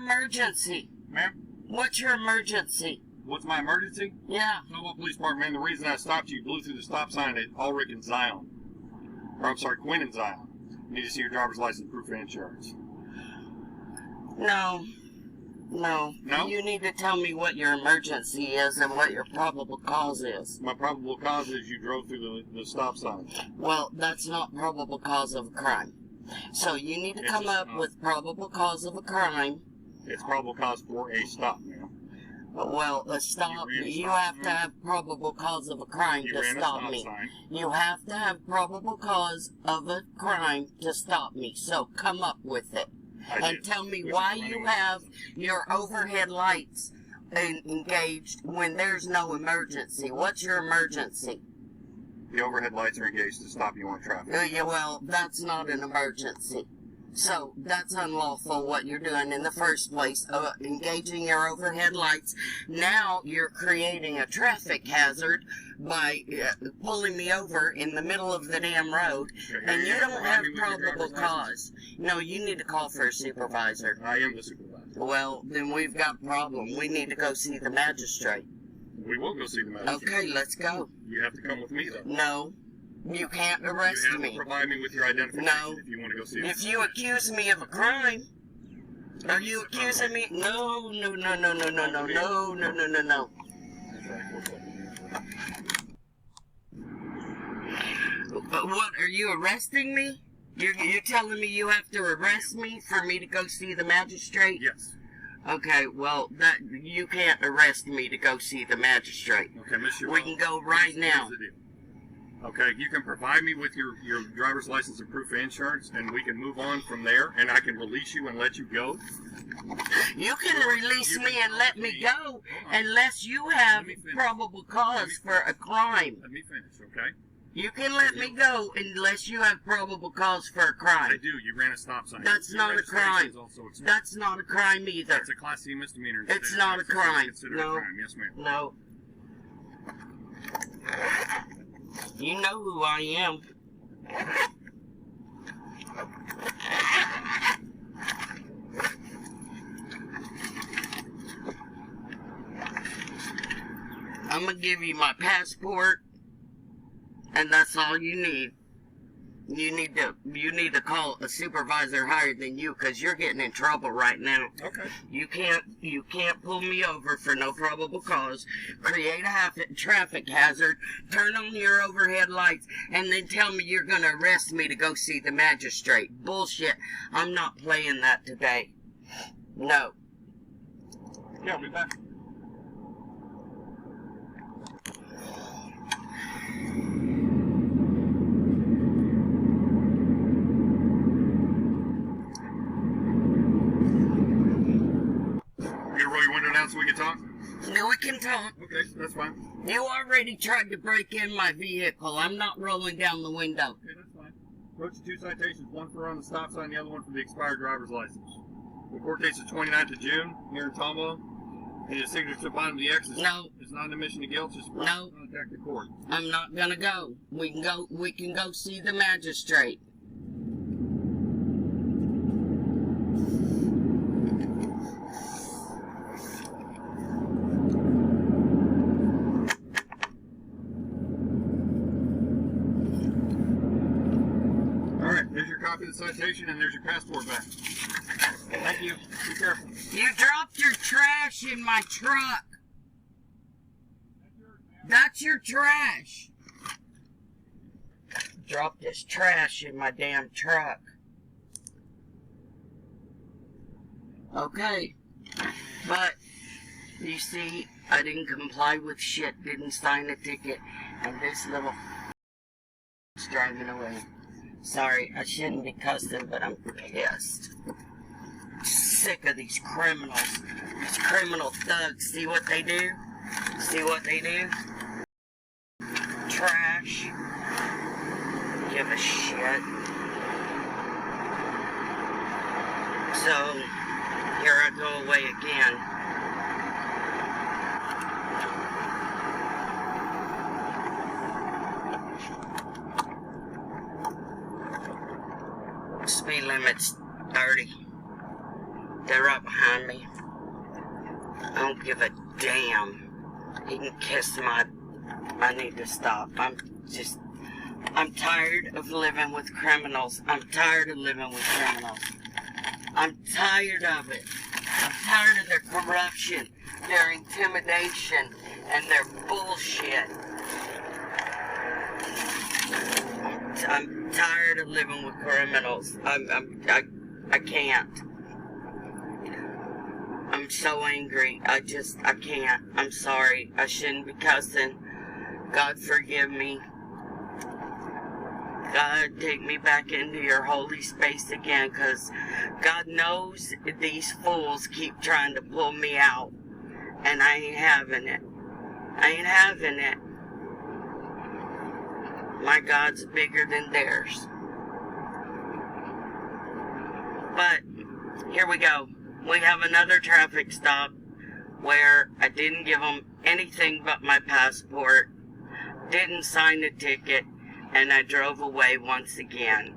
emergency? Ma'am? What's your emergency? What's my emergency? Yeah. Snowball Police Department, man, the reason I stopped you, blew through the stop sign at Ulrich and Zion. Or, I'm sorry, Quinn and Zion. You need to see your driver's license, proof of insurance. No. No. No? You need to tell me what your emergency is and what your probable cause is. My probable cause is you drove through the stop sign. Well, that's not probable cause of a crime. So you need to come up with probable cause of a crime. It's probable cause for a stop, ma'am. Well, a stop, you have to have probable cause of a crime to stop me. You have to have probable cause of a crime to stop me. So come up with it. And tell me why you have your overhead lights engaged when there's no emergency. What's your emergency? The overhead lights are engaged to stop you on traffic. Yeah, well, that's not an emergency. So, that's unlawful what you're doing in the first place, engaging your overhead lights. Now, you're creating a traffic hazard by pulling me over in the middle of the damn road, and you don't have probable cause. No, you need to call for a supervisor. I am the supervisor. Well, then we've got a problem. We need to go see the magistrate. We will go see the magistrate. Okay, let's go. You have to come with me, though. No. You can't arrest me. You have to provide me with your identification if you want to go see me. If you accuse me of a crime, are you accusing me? No. What, are you arresting me? You're telling me you have to arrest me for me to go see the magistrate? Yes. Okay, well, you can't arrest me to go see the magistrate. Okay, Mr. We can go right now. Okay, you can provide me with your driver's license and proof of insurance, and we can move on from there, and I can release you and let you go. You can release me and let me go unless you have probable cause for a crime. Let me finish, okay? You can let me go unless you have probable cause for a crime. I do. You ran a stop sign. That's not a crime. That's not a crime either. It's a Class C misdemeanor. It's not a crime. No. Yes, ma'am. No. You know who I am. I'm gonna give you my passport, and that's all you need. You need to call a supervisor higher than you, because you're getting in trouble right now. Okay. You can't pull me over for no probable cause, create a traffic hazard, turn on your overhead lights, and then tell me you're going to arrest me to go see the magistrate. Bullshit. I'm not playing that today. No. Yeah, I'll be back. So we can talk? No, we can talk. Okay, that's fine. You already tried to break in my vehicle. I'm not rolling down the window. Okay, that's fine. Wrote you 2 citations, one for on the stop sign, the other one for the expired driver's license. The court date's the 29th of June, here in Tomball. And your signature to the bottom of the X is, no. It's not an admission to guilt, just no. Contact the court. I'm not gonna go. We can go see the magistrate. There's your copy of the citation, and there's your passport back. Thank you. Be careful. You dropped your trash in my truck. That's your trash. Dropped this trash in my damn truck. Okay. But, you see, I didn't comply with shit, didn't sign a ticket, and this little is driving away. Sorry, I shouldn't be cussing, but I'm pissed. Sick of these criminals. These criminal thugs. See what they do? See what they do? Trash. Give a shit. So, here I go away again. Speed limit's 30. They're up behind me. I don't give a damn. He can kiss my... I need to stop. I'm tired of living with criminals. I'm tired of living with criminals. I'm tired of it. I'm tired of their corruption, their intimidation, and their bullshit. I'm tired of living with criminals. I can't. I'm so angry. I can't. I'm sorry. I shouldn't be cussing. God forgive me. God, take me back into your holy space again, because God knows these fools keep trying to pull me out, and I ain't having it. I ain't having it. My God's bigger than theirs. But here we go. We have another traffic stop where I didn't give them anything but my passport, didn't sign the ticket, and I drove away once again.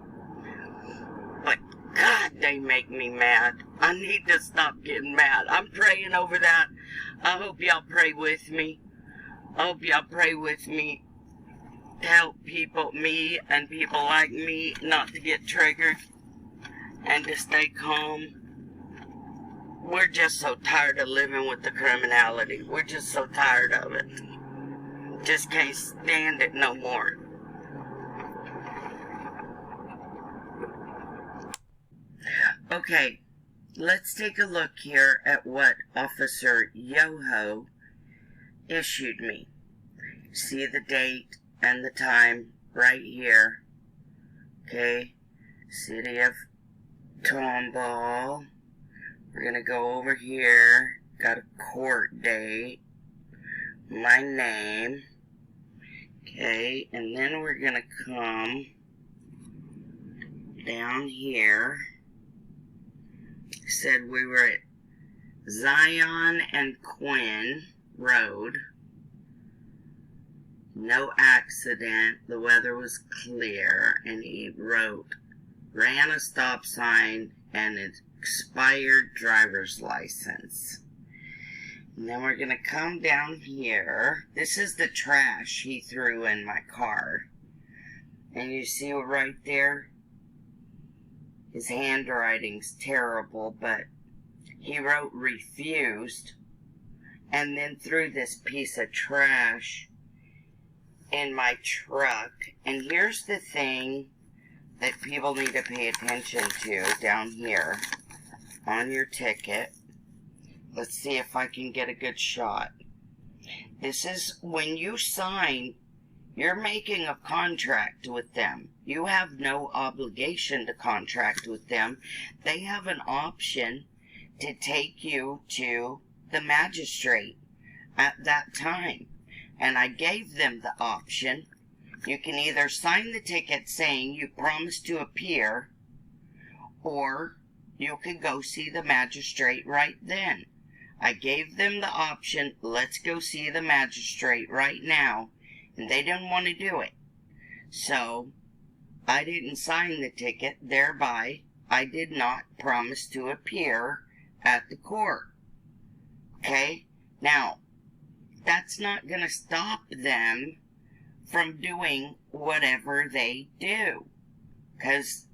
But God, they make me mad. I need to stop getting mad. I'm praying over that. I hope y'all pray with me. I hope y'all pray with me to help people, me and people like me, not to get triggered and to stay calm. We're just so tired of living with the criminality. We're just so tired of it. Just can't stand it no more. Okay, let's take a look here at what Officer Yoho issued me. See the date and the time right here. Okay, City of Tomball. We're gonna go over here. Got a court date. My name. Okay, and then we're gonna come down here. Said we were at Zion and Quinn Road. No accident. The weather was clear. And he wrote, ran a stop sign and an expired driver's license. And then we're going to come down here. This is the trash he threw in my car. And you see right there? His handwriting's terrible, but he wrote refused and then threw this piece of trash in my truck. And here's the thing that people need to pay attention to down here on your ticket. Let's see if I can get a good shot. This is when you sign, you're making a contract with them. You have no obligation to contract with them. They have an option to take you to the magistrate at that time. And I gave them the option. You can either sign the ticket saying you promise to appear, or you can go see the magistrate right then. I gave them the option, let's go see the magistrate right now, and they didn't want to do it. So, I didn't sign the ticket, thereby I did not promise to appear at the court. Okay? Now, that's not going to stop them from doing whatever they do, because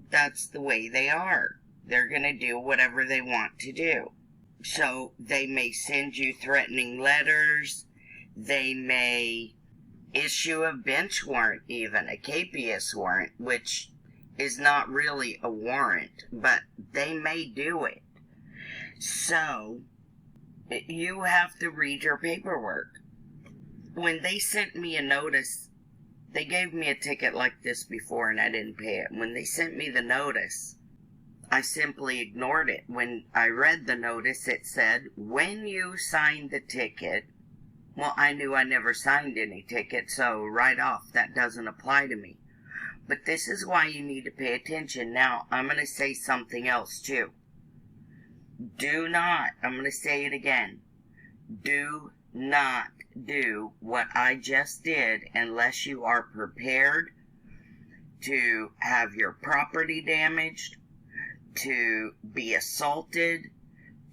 that's the way they are. They're going to do whatever they want to do. So they may send you threatening letters. They may issue a bench warrant, even a capious warrant, which is not really a warrant, but they may do it. So you have to read your paperwork. When they sent me a notice, they gave me a ticket like this before and I didn't pay it. When they sent me the notice, I simply ignored it. When I read the notice, it said, when you sign the ticket, well, I knew I never signed any ticket, so right off, that doesn't apply to me. But this is why you need to pay attention. Now, I'm going to say something else, too. Do not, I'm going to say it again, do not do what I just did unless you are prepared to have your property damaged, to be assaulted,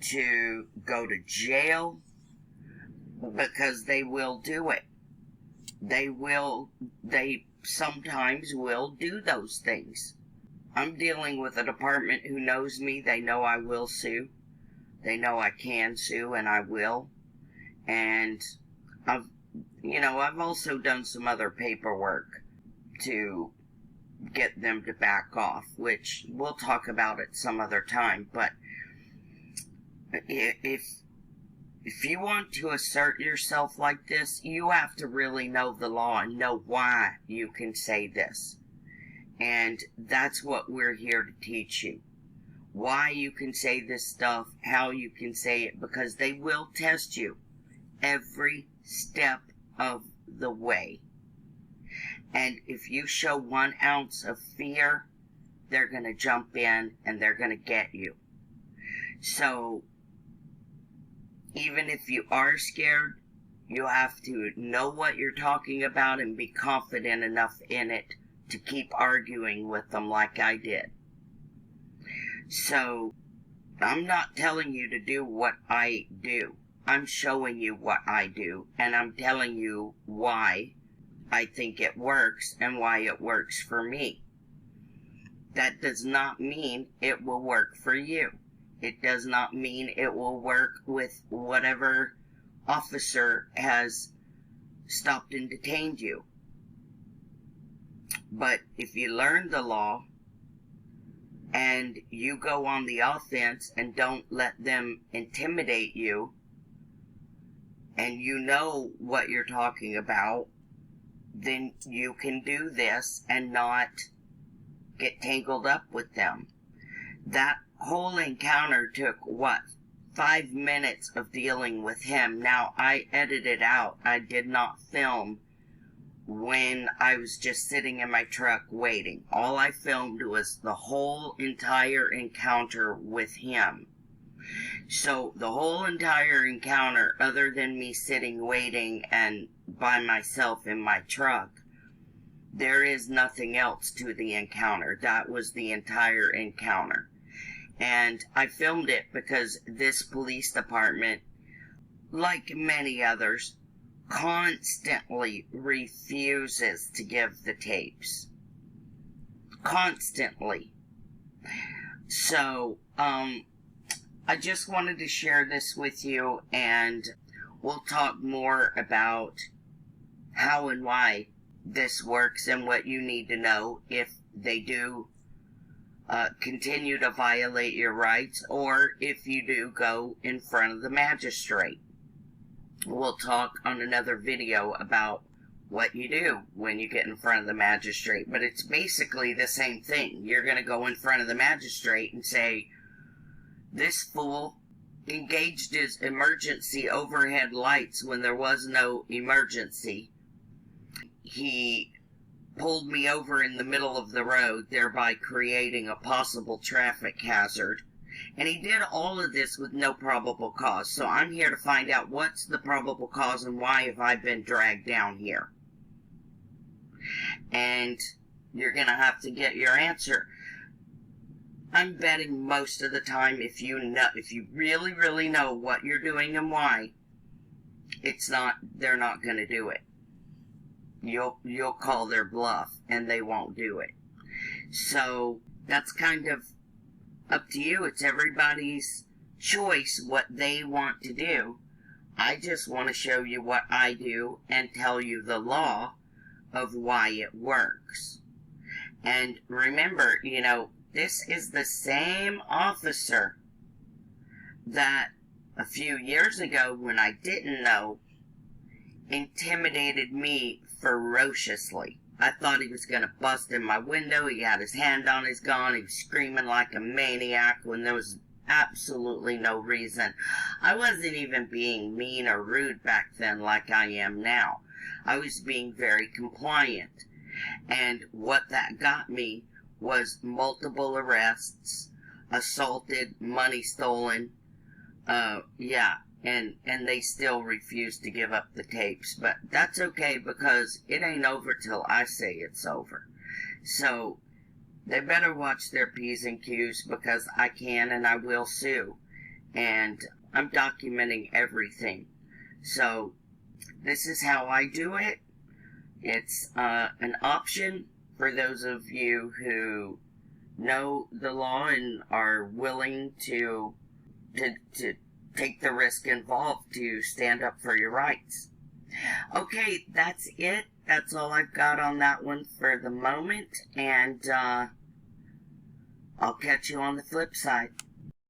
to go to jail, because they will do it. They sometimes will do those things. I'm dealing with a department who knows me. They know I will sue. They know I can sue, and I will. And I've also done some other paperwork to get them to back off, which we'll talk about at some other time. But if you want to assert yourself like this, you have to really know the law and know why you can say this. And that's what we're here to teach you. Why you can say this stuff, how you can say it, because they will test you every step of the way. And if you show 1 ounce of fear, they're going to jump in and they're going to get you. So, even if you are scared, you have to know what you're talking about and be confident enough in it to keep arguing with them like I did. So, I'm not telling you to do what I do. I'm showing you what I do, and I'm telling you why I think it works and why it works for me. That does not mean it will work for you. It does not mean it will work with whatever officer has stopped and detained you. But if you learn the law and you go on the offense and don't let them intimidate you, and you know what you're talking about, then you can do this and not get tangled up with them. That whole encounter took, 5 minutes of dealing with him. Now, I edited out. I did not film when I was just sitting in my truck waiting. All I filmed was the whole entire encounter with him. So, the whole entire encounter, other than me sitting waiting and by myself in my truck, there is nothing else to the encounter. That was the entire encounter. And I filmed it because this police department, like many others, constantly refuses to give the tapes. Constantly. So, I just wanted to share this with you, and we'll talk more about how and why this works and what you need to know if they do continue to violate your rights, or if you do go in front of the magistrate. We'll talk on another video about what you do when you get in front of the magistrate, but it's basically the same thing. You're going to go in front of the magistrate and say, this fool engaged his emergency overhead lights when there was no emergency. He pulled me over in the middle of the road, thereby creating a possible traffic hazard. And he did all of this with no probable cause. So I'm here to find out what's the probable cause and why have I been dragged down here. And you're going to have to get your answer. I'm betting most of the time, if you really, really know what you're doing and why, they're not going to do it. You'll call their bluff and they won't do it. So that's kind of up to you. It's everybody's choice what they want to do. I just want to show you what I do and tell you the law of why it works. And remember, this is the same officer that a few years ago, when I didn't know, intimidated me ferociously. I thought he was going to bust in my window. He had his hand on his gun. He was screaming like a maniac when there was absolutely no reason. I wasn't even being mean or rude back then like I am now. I was being very compliant. And what that got me was multiple arrests, assaulted, money stolen, and they still refuse to give up the tapes. But that's okay, because it ain't over till I say it's over. So, They better watch their P's and Q's, because I can and I will sue. And I'm documenting everything. So this is how I do it. It's an option for those of you who know the law and are willing to take the risk involved to stand up for your rights. Okay, that's it. That's all I've got on that one for the moment, and I'll catch you on the flip side.